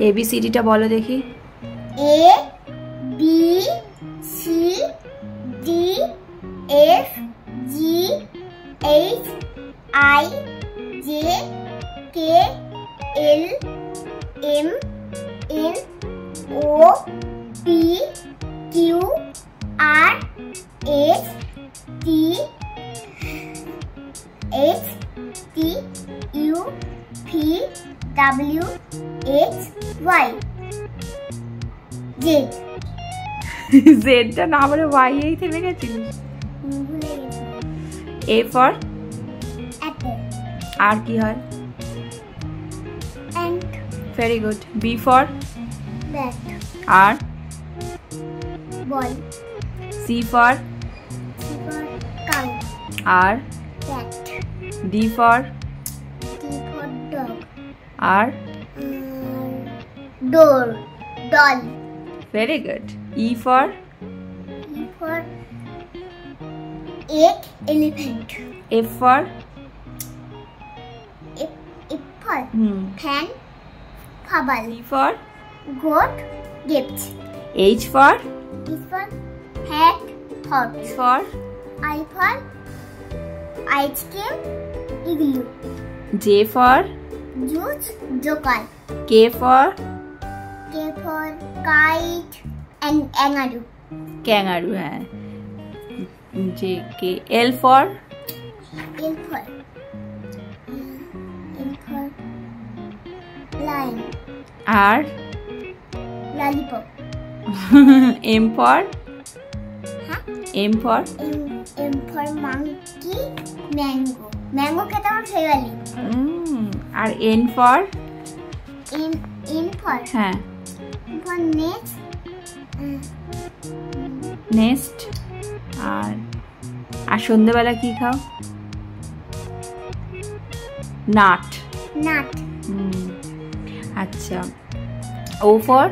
ABCDটা বলো দেখি। A B C D F G H I J K L M N O P Q R S T H T U V W X Y Z জেডটা না বলে Y এই থেমে গেছিলিস। A for apple আর কি হয়? ant very good. B for bat আর ball C for C for cow আর cat D for D for dog আর door doll very good. E for E for egg elephant F for F for fan fable G for goat gift H for H for hat hot I for I for ice cream igloo J for juice joker K for K for kite and kangaroo kangaroo. হ্যাঁ J K L for L for lion আর lollipop M for huh? M for M for monkey mango mango খেতে আমার favourite আর N for N for হ্যাঁ next next. আর সন্ধ্যেবেলা কি খাও? নাট। nut আচ্ছা O for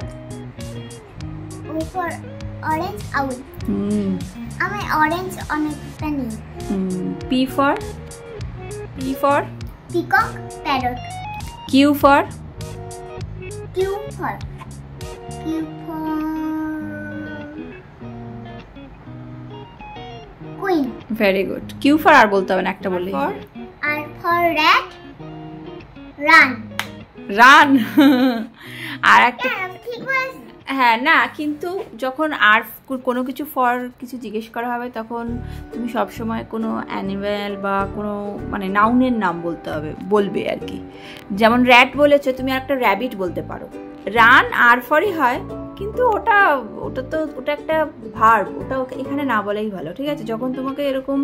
O for orange owl আমার orange অনেকটা নেই P for peacock parrot Q for Q for queen very good. Q for আর বলতে হবে না, একটা বললেই। R for rat run run আর একটা ঠিক বলেছি হ্যাঁ না, কিন্তু যখন আর কোনো কিছু ফর কিছু জিজ্ঞেস করা হবে তখন তুমি সবসময় কোনো অ্যানিম্যাল বা কোনো মানে নাউনের নাম বলবে আর কি। যেমন র্যাট বলেছে, তুমি একটা র্যাবিট বলতে পারো। রান আর ফরই হয়, কিন্তু ওটা একটা ভার্ব, ওটা এখানে না বলাই ভালো, ঠিক আছে? যখন তোমাকে এরকম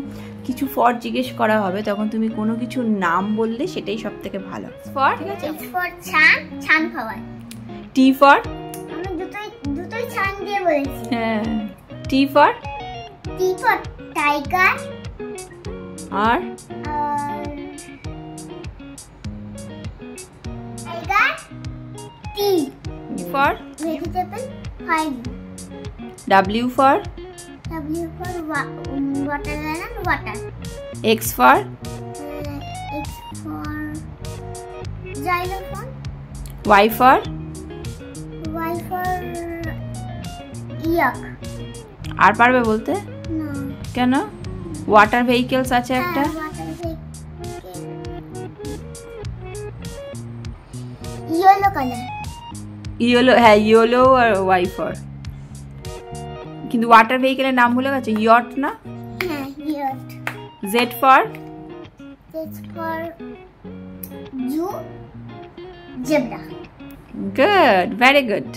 কিছু ফর জিজ্ঞেস করা হবে তখন তুমি কোনো কিছু নাম বললে সেটাই সব থেকে ভালো। ফর ঠিক আছে। H for ছান খাওয়ায় টি ফর আমি দুটোই ছান দিয়ে বলেছি হ্যাঁ T for T for tiger আর tiger T for vegetable fine W for W for watermelon water X for X for xylophone Y for Y for yak আর পারবে বলতে? no কেন? ওয়াটার ভেহিকেলস আছে একটা। water vehicle yellow color yellow, হ্যাঁ yellow R Y for. কিন্তু water ভেহিকেলের নাম ভুলে গেছে, ইয়ট না? হ্যাঁ yacht Z for Z for zoo zebra good, very good.